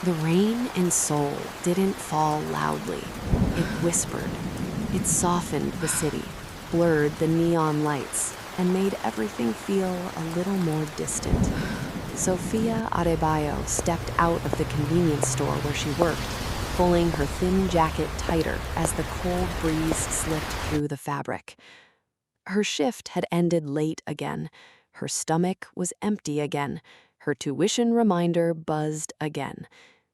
The rain in Seoul didn't fall loudly. It whispered. It softened the city, blurred the neon lights, and made everything feel a little more distant. Sophia Adebayo stepped out of the convenience store where she worked, pulling her thin jacket tighter as the cold breeze slipped through the fabric. Her shift had ended late again. Her stomach was empty again. Her tuition reminder buzzed again.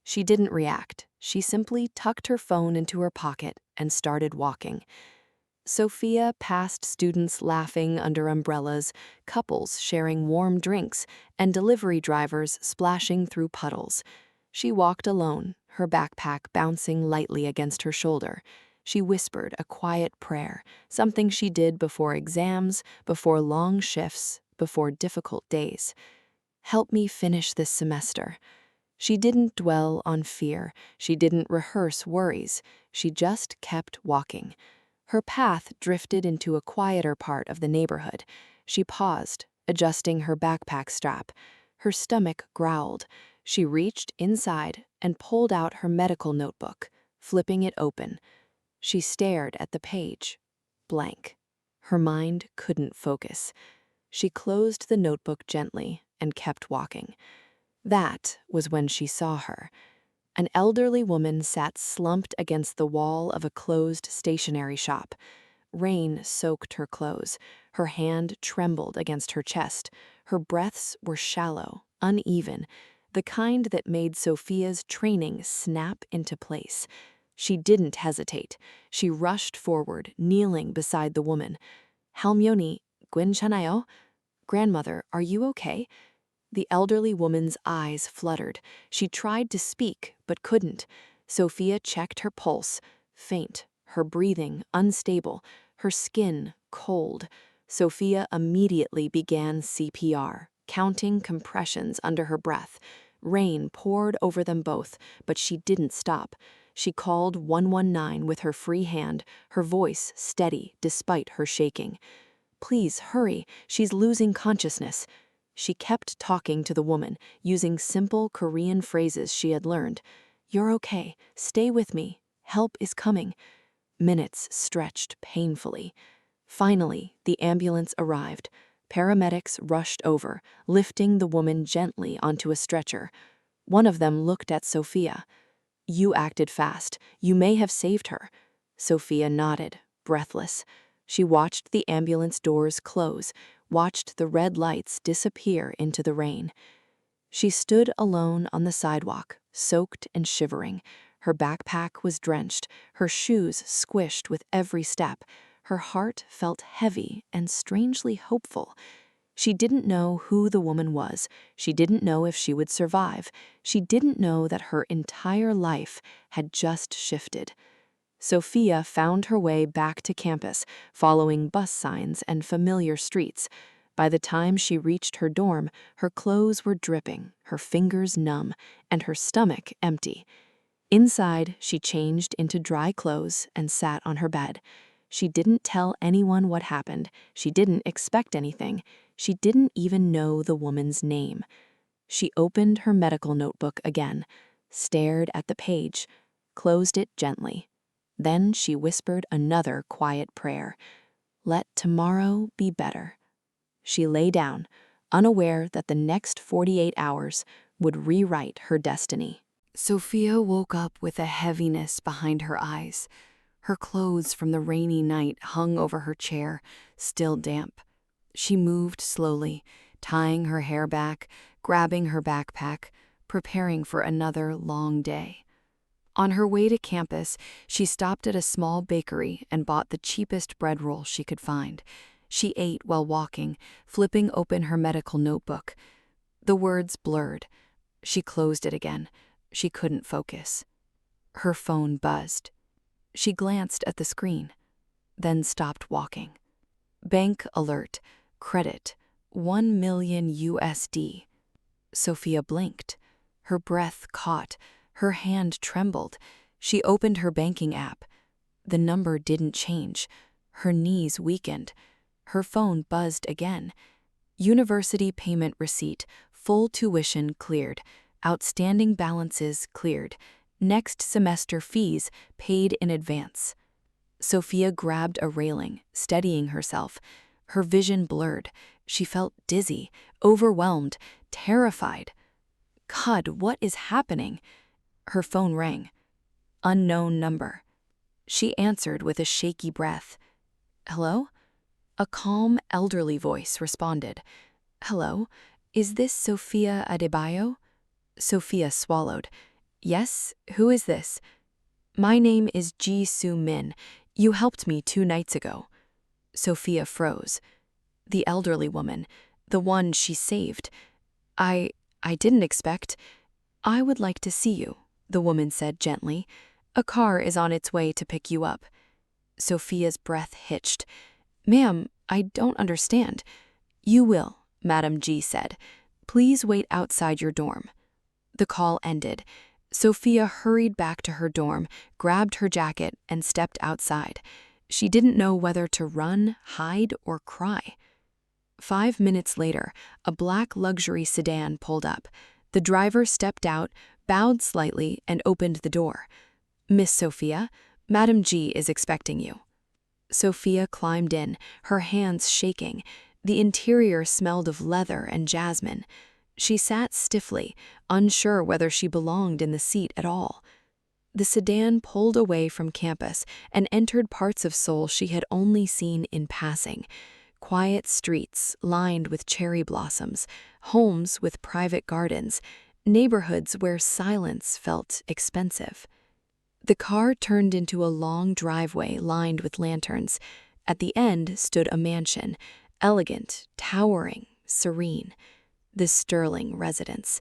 She didn't react. She simply tucked her phone into her pocket and started walking. Sophia passed students laughing under umbrellas, couples sharing warm drinks, and delivery drivers splashing through puddles. She walked alone, her backpack bouncing lightly against her shoulder. She whispered a quiet prayer, something she did before exams, before long shifts, before difficult days. Help me finish this semester. She didn't dwell on fear. She didn't rehearse worries. She just kept walking. Her path drifted into a quieter part of the neighborhood. She paused, adjusting her backpack strap. Her stomach growled. She reached inside and pulled out her medical notebook, flipping it open. She stared at the page, blank. Her mind couldn't focus. She closed the notebook gently and kept walking. That was when she saw her. An elderly woman sat slumped against the wall of a closed stationery shop. Rain soaked her clothes. Her hand trembled against her chest. Her breaths were shallow, uneven, the kind that made Sophia's training snap into place. She didn't hesitate. She rushed forward, kneeling beside the woman. "할머니, 괜찮아요? Grandmother, are you okay?" The elderly woman's eyes fluttered. She tried to speak, but couldn't. Sophia checked her pulse, faint, her breathing unstable, her skin cold. Sophia immediately began CPR, counting compressions under her breath. Rain poured over them both, but she didn't stop. She called 119 with her free hand, her voice steady despite her shaking. "Please, hurry, she's losing consciousness." She kept talking to the woman, using simple Korean phrases she had learned. "You're okay. Stay with me. Help is coming." Minutes stretched painfully. Finally, the ambulance arrived. Paramedics rushed over, lifting the woman gently onto a stretcher. One of them looked at Sophia. "You acted fast. You may have saved her." Sophia nodded, breathless. She watched the ambulance doors close, watched the red lights disappear into the rain. She stood alone on the sidewalk, soaked and shivering. Her backpack was drenched, her shoes squished with every step. Her heart felt heavy and strangely hopeful. She didn't know who the woman was. She didn't know if she would survive. She didn't know that her entire life had just shifted. Sophia found her way back to campus, following bus signs and familiar streets. By the time she reached her dorm, her clothes were dripping, her fingers numb, and her stomach empty. Inside, she changed into dry clothes and sat on her bed. She didn't tell anyone what happened. She didn't expect anything. She didn't even know the woman's name. She opened her medical notebook again, stared at the page, closed it gently. Then she whispered another quiet prayer. "Let tomorrow be better." She lay down, unaware that the next 48 hours would rewrite her destiny. Sophia woke up with a heaviness behind her eyes. Her clothes from the rainy night hung over her chair, still damp. She moved slowly, tying her hair back, grabbing her backpack, preparing for another long day. On her way to campus, she stopped at a small bakery and bought the cheapest bread roll she could find. She ate while walking, flipping open her medical notebook. The words blurred. She closed it again. She couldn't focus. Her phone buzzed. She glanced at the screen, then stopped walking. Bank alert. Credit. 1 million USD. Sophia blinked. Her breath caught. Her hand trembled. She opened her banking app. The number didn't change. Her knees weakened. Her phone buzzed again. University payment receipt. Full tuition cleared. Outstanding balances cleared. Next semester fees paid in advance. Sophia grabbed a railing, steadying herself. Her vision blurred. She felt dizzy, overwhelmed, terrified. God, what is happening? Her phone rang. Unknown number. She answered with a shaky breath. Hello? A calm, elderly voice responded. Hello, is this Sophia Adebayo? Sophia swallowed. Yes, who is this? My name is Ji Soo Min. You helped me 2 nights ago. Sophia froze. The elderly woman, the one she saved. I didn't expect. I would like to see you, the woman said gently. A car is on its way to pick you up. Sophia's breath hitched. Ma'am, I don't understand. You will, Madam G said. Please wait outside your dorm. The call ended. Sophia hurried back to her dorm, grabbed her jacket, and stepped outside. She didn't know whether to run, hide, or cry. 5 minutes later, a black luxury sedan pulled up. The driver stepped out, bowed slightly, and opened the door. Miss Sophia, Madam G is expecting you. Sophia climbed in, her hands shaking. The interior smelled of leather and jasmine. She sat stiffly, unsure whether she belonged in the seat at all. The sedan pulled away from campus and entered parts of Seoul she had only seen in passing. Quiet streets lined with cherry blossoms, homes with private gardens, neighborhoods where silence felt expensive. The car turned into a long driveway lined with lanterns. At the end stood a mansion, elegant, towering, serene. The Sterling residence.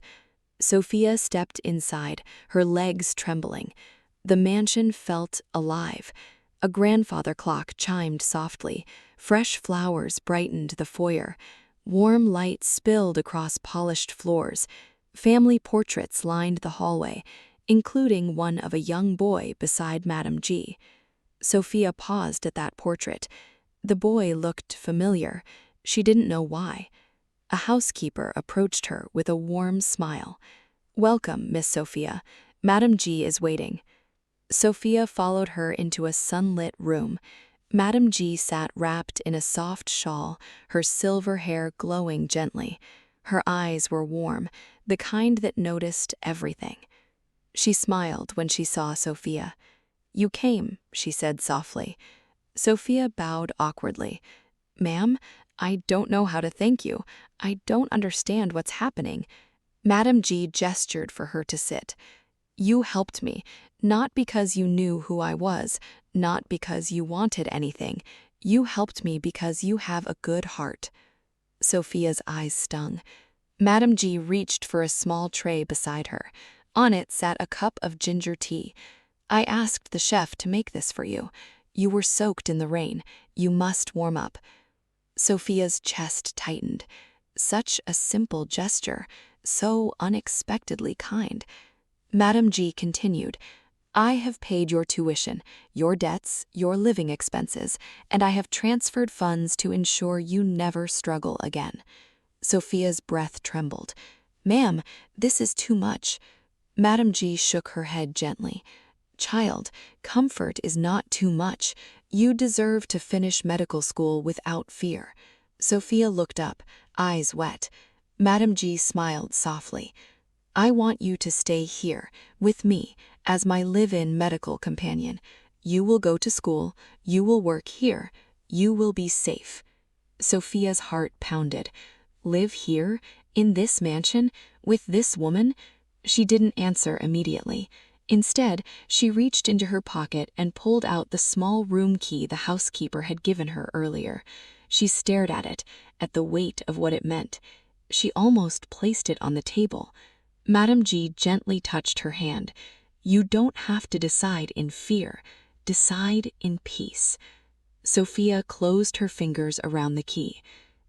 Sophia stepped inside, her legs trembling. The mansion felt alive. A grandfather clock chimed softly. Fresh flowers brightened the foyer. Warm light spilled across polished floors. Family portraits lined the hallway, including one of a young boy beside Madam G. Sophia paused at that portrait. The boy looked familiar. She didn't know why. A housekeeper approached her with a warm smile. Welcome, Miss Sophia. Madam G is waiting. Sophia followed her into a sunlit room. Madam G sat wrapped in a soft shawl, her silver hair glowing gently. Her eyes were warm, the kind that noticed everything. She smiled when she saw Sophia. You came, she said softly. Sophia bowed awkwardly. Ma'am, I don't know how to thank you. I don't understand what's happening. Madam G gestured for her to sit. You helped me, not because you knew who I was, not because you wanted anything. You helped me because you have a good heart. Sophia's eyes stung. Madam G reached for a small tray beside her. On it sat a cup of ginger tea. I asked the chef to make this for you. You were soaked in the rain. You must warm up. Sophia's chest tightened. Such a simple gesture, so unexpectedly kind. Madam G continued, I have paid your tuition, your debts, your living expenses, and I have transferred funds to ensure you never struggle again. Sophia's breath trembled. Ma'am, this is too much. Madam G shook her head gently. Child, comfort is not too much. You deserve to finish medical school without fear. Sophia looked up, eyes wet. Madam G smiled softly. I want you to stay here, with me, as my live-in medical companion. You will go to school, you will work here, you will be safe. Sophia's heart pounded. Live here, in this mansion, with this woman? She didn't answer immediately. Instead, she reached into her pocket and pulled out the small room key the housekeeper had given her earlier. She stared at it, at the weight of what it meant. She almost placed it on the table. Madam G gently touched her hand. You don't have to decide in fear. Decide in peace. Sophia closed her fingers around the key.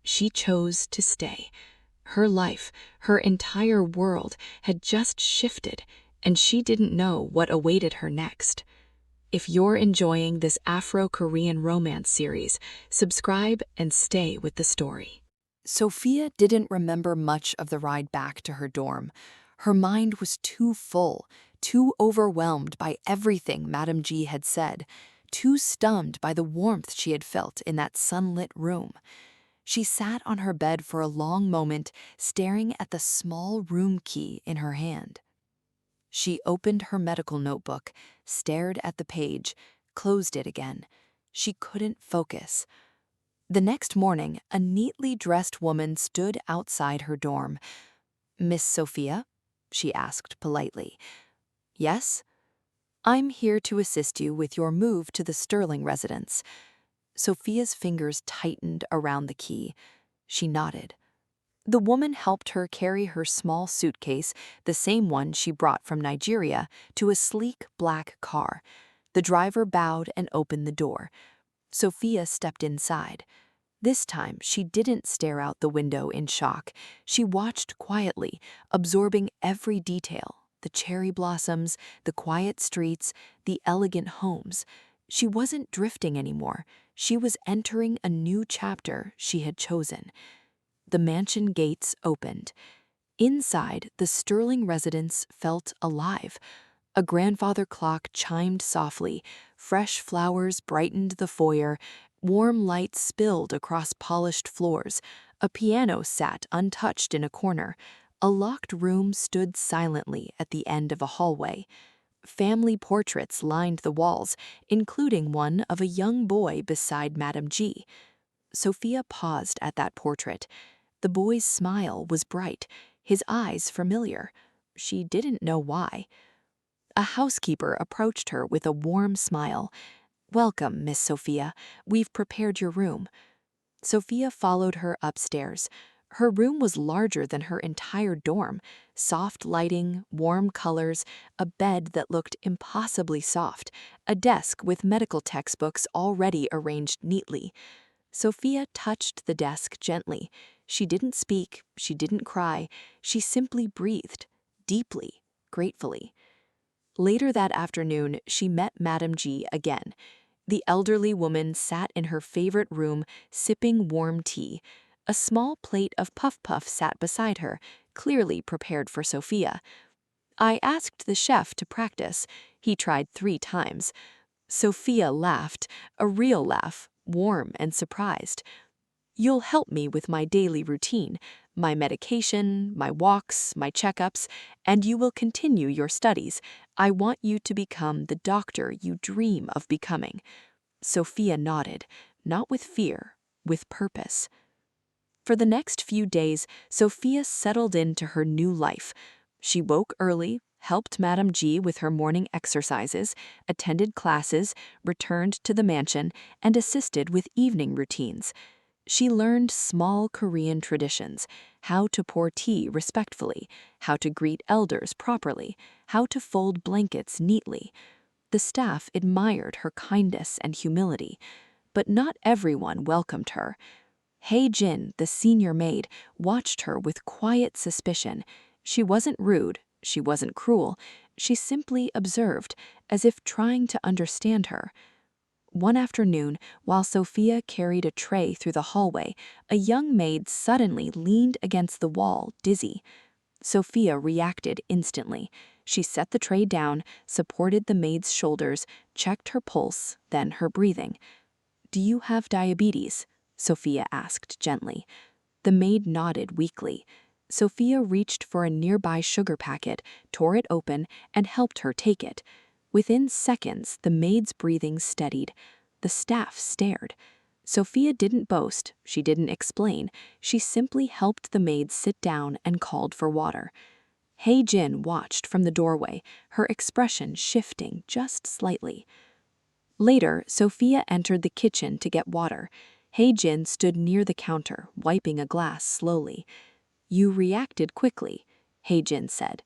She chose to stay. Her life, her entire world, had just shifted, and she didn't know what awaited her next. If you're enjoying this Afro-Korean romance series, subscribe and stay with the story. Sophia didn't remember much of the ride back to her dorm. Her mind was too full, too overwhelmed by everything Madame G had said, too stunned by the warmth she had felt in that sunlit room. She sat on her bed for a long moment, staring at the small room key in her hand. She opened her medical notebook, stared at the page, closed it again. She couldn't focus. The next morning, a neatly dressed woman stood outside her dorm. "Miss Sophia?" she asked politely. "Yes? I'm here to assist you with your move to the Sterling residence." Sophia's fingers tightened around the key. She nodded. The woman helped her carry her small suitcase, the same one she brought from Nigeria, to a sleek black car. The driver bowed and opened the door. Sophia stepped inside. This time, she didn't stare out the window in shock. She watched quietly, absorbing every detail: the cherry blossoms, the quiet streets, the elegant homes. She wasn't drifting anymore. She was entering a new chapter she had chosen. The mansion gates opened. Inside, the Sterling residence felt alive. A grandfather clock chimed softly, fresh flowers brightened the foyer, warm light spilled across polished floors, a piano sat untouched in a corner, a locked room stood silently at the end of a hallway. Family portraits lined the walls, including one of a young boy beside Madame G. Sophia paused at that portrait. The boy's smile was bright, his eyes familiar. She didn't know why. A housekeeper approached her with a warm smile. "Welcome, Miss Sophia. We've prepared your room." Sophia followed her upstairs. Her room was larger than her entire dorm. Soft lighting, warm colors, a bed that looked impossibly soft, a desk with medical textbooks already arranged neatly. Sophia touched the desk gently. She didn't speak, she didn't cry, she simply breathed, deeply, gratefully. Later that afternoon, she met Madame G again. The elderly woman sat in her favorite room, sipping warm tea. A small plate of puff-puff sat beside her, clearly prepared for Sophia. "I asked the chef to practice. He tried 3 times. Sophia laughed, a real laugh, warm and surprised. "You'll help me with my daily routine, my medication, my walks, my checkups, and you will continue your studies. I want you to become the doctor you dream of becoming." Sophia nodded, not with fear, with purpose. For the next few days, Sophia settled into her new life. She woke early, helped Madame G with her morning exercises, attended classes, returned to the mansion, and assisted with evening routines. She learned small Korean traditions: how to pour tea respectfully, how to greet elders properly, how to fold blankets neatly. The staff admired her kindness and humility, but not everyone welcomed her. Hei Jin, the senior maid, watched her with quiet suspicion. She wasn't rude, she wasn't cruel, she simply observed, as if trying to understand her. One afternoon, while Sophia carried a tray through the hallway, a young maid suddenly leaned against the wall, dizzy. Sophia reacted instantly. She set the tray down, supported the maid's shoulders, checked her pulse, then her breathing. "Do you have diabetes?" Sophia asked gently. The maid nodded weakly. Sophia reached for a nearby sugar packet, tore it open, and helped her take it. Within seconds, the maid's breathing steadied. The staff stared. Sophia didn't boast, she didn't explain, she simply helped the maid sit down and called for water. Hei Jin watched from the doorway, her expression shifting just slightly. Later, Sophia entered the kitchen to get water. Hei Jin stood near the counter, wiping a glass slowly. "You reacted quickly," Hei Jin said.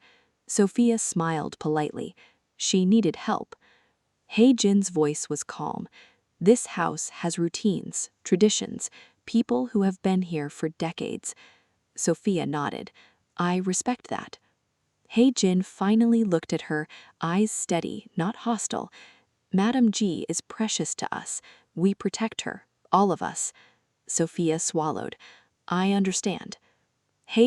Sophia smiled politely. She needed help. Hei Jin's voice was calm. "This house has routines, traditions, people who have been here for decades." Sophia nodded. "I respect that." Hei Jin finally looked at her, eyes steady, not hostile. "Madame G is precious to us. We protect her, all of us." Sophia swallowed. "I understand."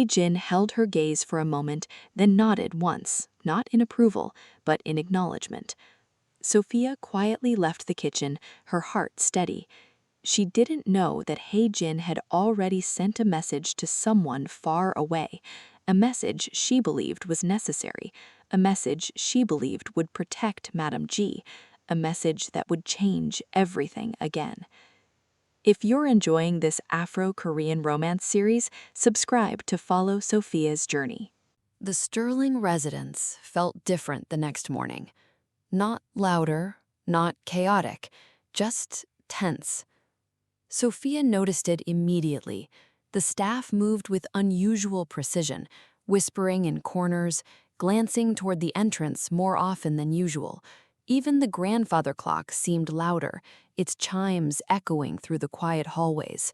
Jin held her gaze for a moment, then nodded once, not in approval, but in acknowledgement. Sophia quietly left the kitchen, her heart steady. She didn't know that Jin had already sent a message to someone far away, a message she believed was necessary, a message she believed would protect Madame G, a message that would change everything again. If you're enjoying this Afro-Korean romance series, subscribe to follow Sophia's journey. The Sterling residence felt different the next morning. Not louder, not chaotic, just tense. Sophia noticed it immediately. The staff moved with unusual precision, whispering in corners, glancing toward the entrance more often than usual. Even the grandfather clock seemed louder, its chimes echoing through the quiet hallways.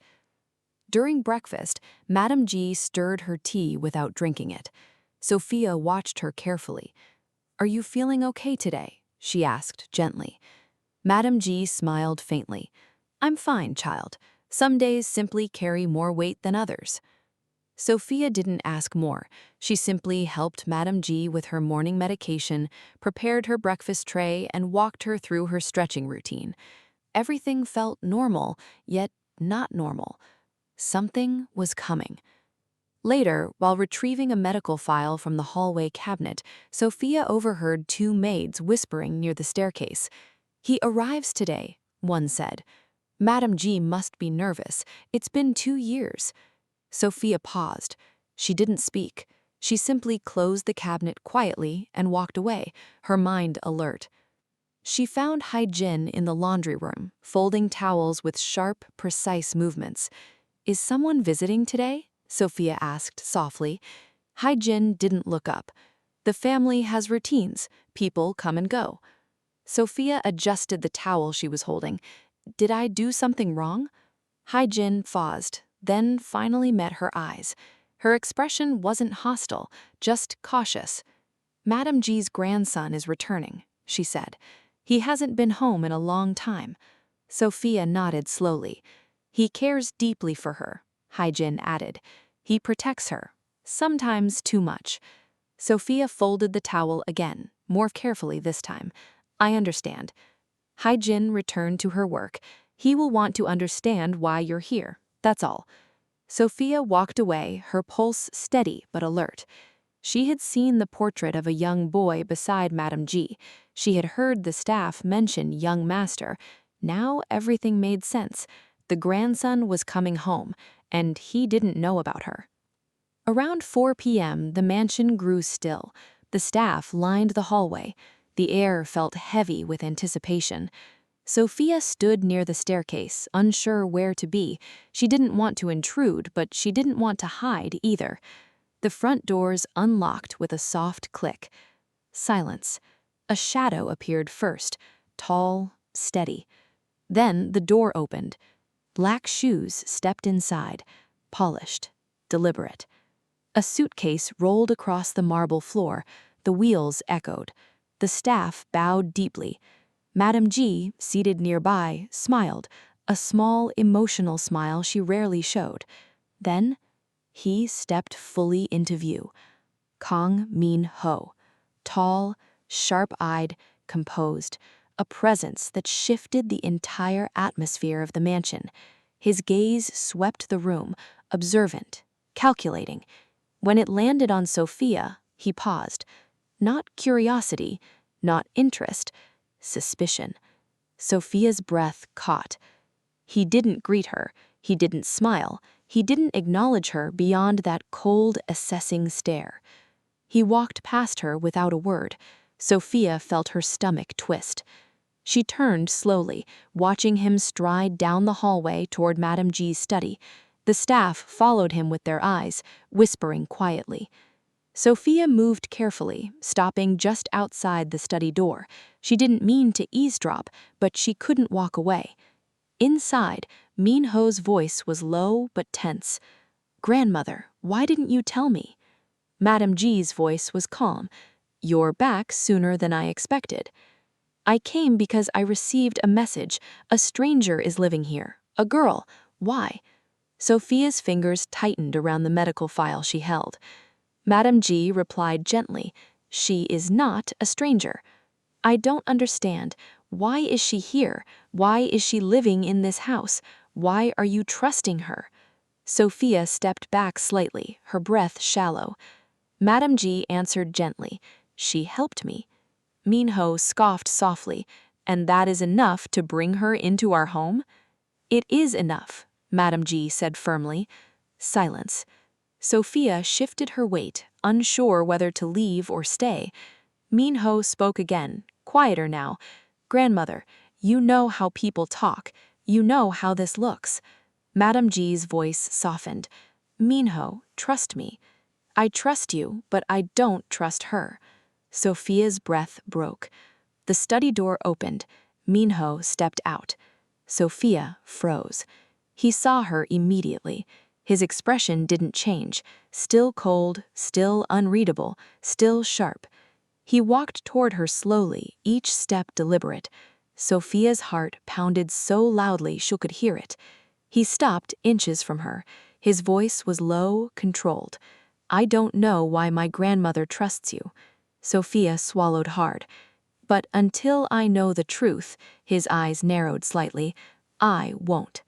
During breakfast, Madame G stirred her tea without drinking it. Sophia watched her carefully. "Are you feeling okay today?" she asked gently. Madame G smiled faintly. "I'm fine, child. Some days simply carry more weight than others." Sophia didn't ask more. She simply helped Madame G with her morning medication, prepared her breakfast tray, and walked her through her stretching routine. Everything felt normal, yet not normal. Something was coming. Later, while retrieving a medical file from the hallway cabinet, Sophia overheard two maids whispering near the staircase. "He arrives today," one said. "Madame G must be nervous. It's been 2 years." Sophia paused. She didn't speak. She simply closed the cabinet quietly and walked away, her mind alert. She found Jin in the laundry room, folding towels with sharp, precise movements. "Is someone visiting today?" Sophia asked softly. Jin didn't look up. "The family has routines. People come and go." Sophia adjusted the towel she was holding. "Did I do something wrong?" Jin paused, then finally met her eyes. Her expression wasn't hostile, just cautious. "Madame G's grandson is returning," she said. "He hasn't been home in a long time." Sophia nodded slowly. "He cares deeply for her," Jin added. "He protects her, sometimes too much." Sophia folded the towel again, more carefully this time. "I understand." Jin returned to her work. "He will want to understand why you're here, that's all." Sophia walked away, her pulse steady but alert. She had seen the portrait of a young boy beside Madame G. She had heard the staff mention young master. Now everything made sense. The grandson was coming home, and he didn't know about her. Around 4 p.m., the mansion grew still. The staff lined the hallway. The air felt heavy with anticipation. Sophia stood near the staircase, unsure where to be. She didn't want to intrude, but she didn't want to hide either. The front doors unlocked with a soft click. Silence. A shadow appeared first, tall, steady. Then the door opened. Black shoes stepped inside, polished, deliberate. A suitcase rolled across the marble floor. The wheels echoed. The staff bowed deeply. Madame G, seated nearby, smiled, a small, emotional smile she rarely showed. Then, he stepped fully into view. Kang Min-ho, tall, sharp-eyed, composed, a presence that shifted the entire atmosphere of the mansion. His gaze swept the room, observant, calculating. When it landed on Sophia, he paused. Not curiosity, not interest, suspicion. Sophia's breath caught. He didn't greet her, he didn't smile, he didn't acknowledge her beyond that cold, assessing stare. He walked past her without a word. Sophia felt her stomach twist. She turned slowly, watching him stride down the hallway toward Madame G's study. The staff followed him with their eyes, whispering quietly. Sophia moved carefully, stopping just outside the study door. She didn't mean to eavesdrop, but she couldn't walk away. Inside, Min-ho's voice was low but tense. "Grandmother, why didn't you tell me?" Madame G's voice was calm. "You're back sooner than I expected." "I came because I received a message. A stranger is living here. A girl. Why?" Sophia's fingers tightened around the medical file she held. Madame G replied gently, "She is not a stranger. I don't understand. Why is she here? Why is she living in this house? Why are you trusting her?" Sophia stepped back slightly, her breath shallow. Madame G answered gently, "She helped me." Minho scoffed softly, "And that is enough to bring her into our home?" "It is enough," Madame G said firmly. Silence. Sophia shifted her weight, unsure whether to leave or stay. Minho spoke again, quieter now. "Grandmother, you know how people talk. You know how this looks." Madame G's voice softened. "Minho, trust me. I trust you, but I don't trust her." Sophia's breath broke. The study door opened. Minho stepped out. Sophia froze. He saw her immediately. His expression didn't change. Still cold, still unreadable, still sharp. He walked toward her slowly, each step deliberate. Sophia's heart pounded so loudly she could hear it. He stopped inches from her. His voice was low, controlled. "I don't know why my grandmother trusts you." Sophia swallowed hard. "But until I know the truth," his eyes narrowed slightly, "I won't."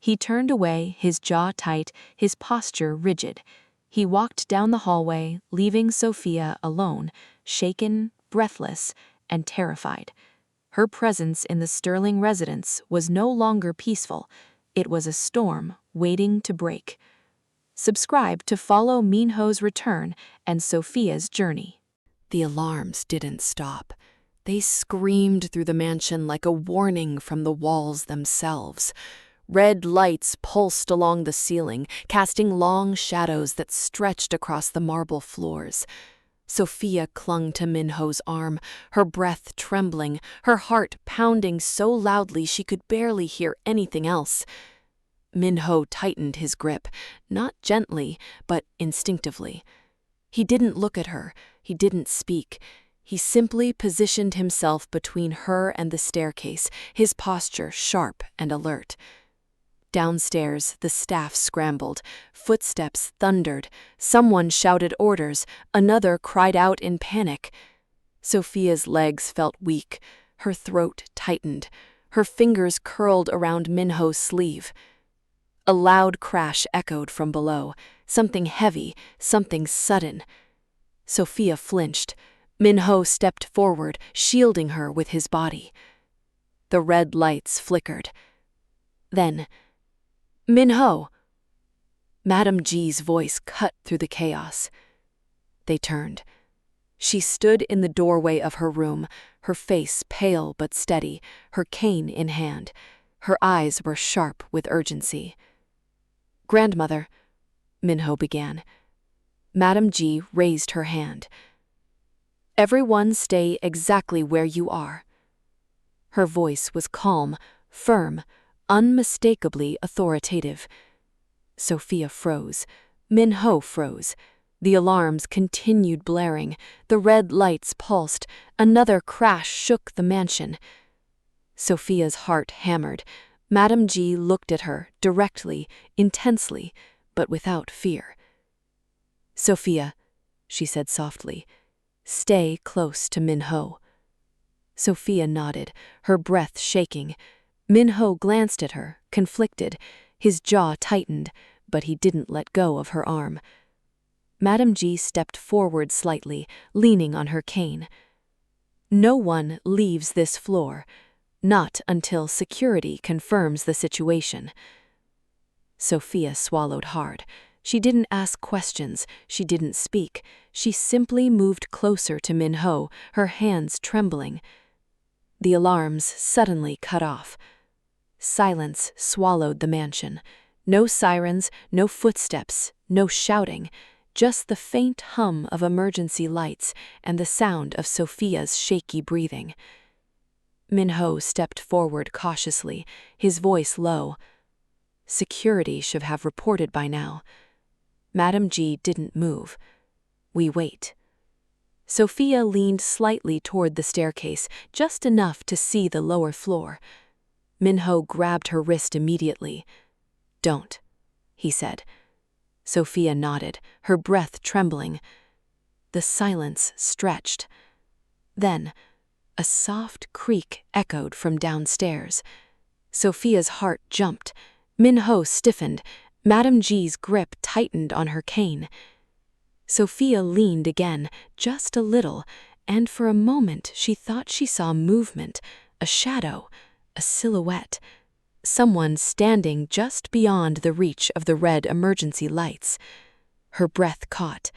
He turned away, his jaw tight, his posture rigid. He walked down the hallway, leaving Sophia alone, shaken, breathless, and terrified. Her presence in the Sterling residence was no longer peaceful. It was a storm waiting to break. Subscribe to follow Minho's return and Sophia's journey. The alarms didn't stop. They screamed through the mansion like a warning from the walls themselves. Red lights pulsed along the ceiling, casting long shadows that stretched across the marble floors. Sophia clung to Minho's arm, her breath trembling, her heart pounding so loudly she could barely hear anything else. Minho tightened his grip, not gently, but instinctively. He didn't look at her, he didn't speak. He simply positioned himself between her and the staircase, his posture sharp and alert. Downstairs, the staff scrambled. Footsteps thundered. Someone shouted orders. Another cried out in panic. Sophia's legs felt weak. Her throat tightened. Her fingers curled around Minho's sleeve. A loud crash echoed from below. Something heavy, something sudden. Sophia flinched. Minho stepped forward, shielding her with his body. The red lights flickered. Then, "Minho!" Madame G's voice cut through the chaos. They turned. She stood in the doorway of her room, her face pale but steady, her cane in hand. Her eyes were sharp with urgency. "Grandmother," Minho began. Madame G raised her hand. "Everyone stay exactly where you are." Her voice was calm, firm, unmistakably authoritative. Sophia froze. Minho froze. The alarms continued blaring. The red lights pulsed. Another crash shook the mansion. Sophia's heart hammered. Madame G looked at her, directly, intensely, but without fear. "Sophia," she said softly, "stay close to Minho." Sophia nodded, her breath shaking. Minho glanced at her, conflicted. His jaw tightened, but he didn't let go of her arm. Madame G stepped forward slightly, leaning on her cane. "No one leaves this floor, not until security confirms the situation." Sophia swallowed hard. She didn't ask questions, she didn't speak. She simply moved closer to Minho, her hands trembling. The alarms suddenly cut off. Silence swallowed the mansion. No sirens, no footsteps, no shouting, just the faint hum of emergency lights and the sound of Sophia's shaky breathing. Minho stepped forward cautiously, his voice low. Security should have reported by now. Madame G didn't move. "We wait." Sophia leaned slightly toward the staircase, just enough to see the lower floor. Minho grabbed her wrist immediately. "Don't." he said. Sophia nodded, her breath trembling. The silence stretched. Then, a soft creak echoed from downstairs. Sophia's heart jumped. Min-ho stiffened. Madame G's grip tightened on her cane. Sophia leaned again, just a little, and for a moment she thought she saw movement, a shadow, a silhouette. Someone standing just beyond the reach of the red emergency lights. Her breath caught.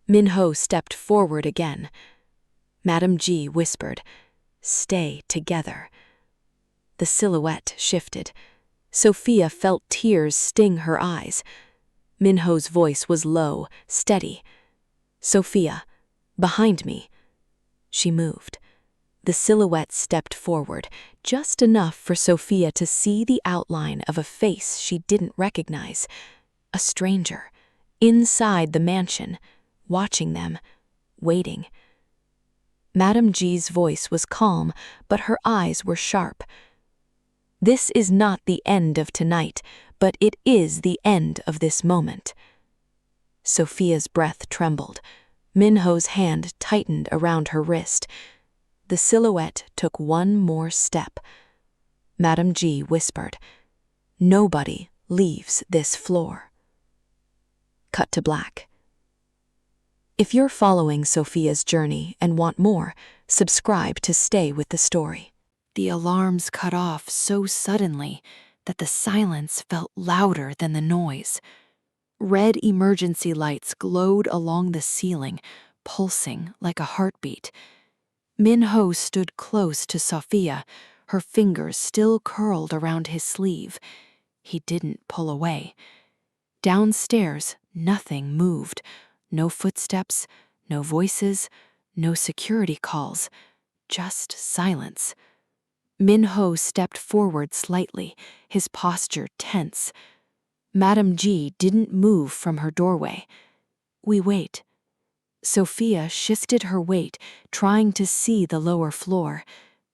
Min-ho stepped forward again. Madame G whispered, "Stay together." The silhouette shifted. Sophia felt tears sting her eyes. Min-ho's voice was low, steady. "Sophia, behind me." She moved. The silhouette stepped forward, just enough for Sophia to see the outline of a face she didn't recognize. A stranger, inside the mansion, watching them, waiting. Madame G's voice was calm, but her eyes were sharp. "This is not the end of tonight, but it is the end of this moment." Sophia's breath trembled. Min-ho's hand tightened around her wrist. The silhouette took one more step. Madame G whispered, "Nobody leaves this floor." Cut to black. If you're following Sophia's journey and want more, subscribe to stay with the story. The alarms cut off so suddenly that the silence felt louder than the noise. Red emergency lights glowed along the ceiling, pulsing like a heartbeat. Min-ho stood close to Sophia, her fingers still curled around his sleeve. He didn't pull away. Downstairs, nothing moved. No footsteps, no voices, no security calls, just silence. Min-ho stepped forward slightly, his posture tense. Madame G didn't move from her doorway. "We wait." Sophia shifted her weight, trying to see the lower floor.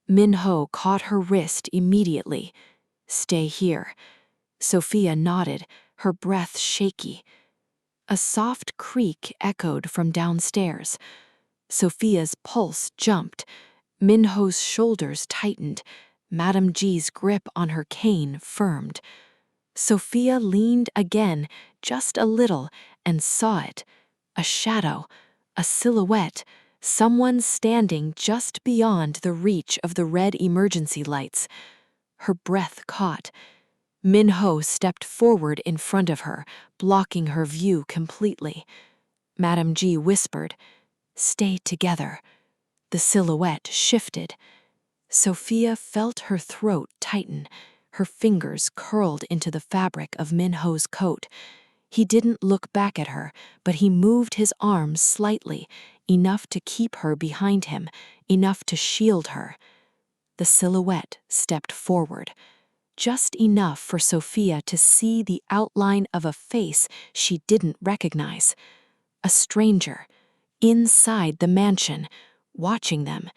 Min-ho caught her wrist immediately. "Stay here." Sophia nodded, her breath shaky. A soft creak echoed from downstairs. Sophia's pulse jumped. Min-ho's shoulders tightened. Madame G's grip on her cane firmed. Sophia leaned again, just a little, and saw it. A shadow, a silhouette, someone standing just beyond the reach of the red emergency lights. Her breath caught. Min-ho stepped forward in front of her, blocking her view completely. Madame G whispered, "Stay together." The silhouette shifted. Sophia felt her throat tighten. Her fingers curled into the fabric of Min-ho's coat. He didn't look back at her, but he moved his arms slightly, enough to keep her behind him, enough to shield her. The silhouette stepped forward, just enough for Sophia to see the outline of a face she didn't recognize. A stranger, inside the mansion, watching them.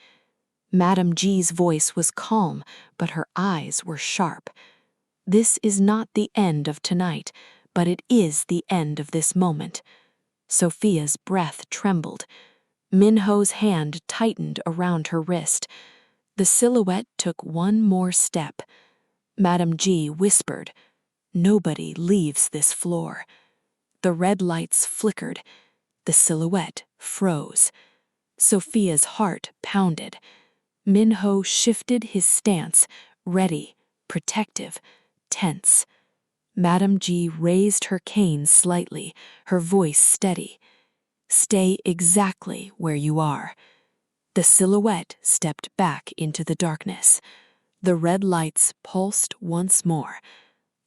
Madame G's voice was calm, but her eyes were sharp. "This is not the end of tonight, but it is the end of this moment." Sophia's breath trembled. Min-ho's hand tightened around her wrist. The silhouette took one more step. Madame G whispered, "Nobody leaves this floor." The red lights flickered. The silhouette froze. Sophia's heart pounded. Min-ho shifted his stance, ready, protective, tense. Madame G raised her cane slightly, her voice steady. "Stay exactly where you are." The silhouette stepped back into the darkness. The red lights pulsed once more.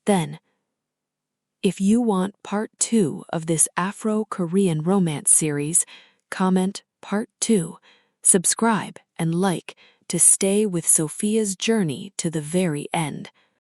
Then, if you want part 2 of this Afro-Korean romance series, comment part 2, subscribe and like to stay with Sophia's journey to the very end.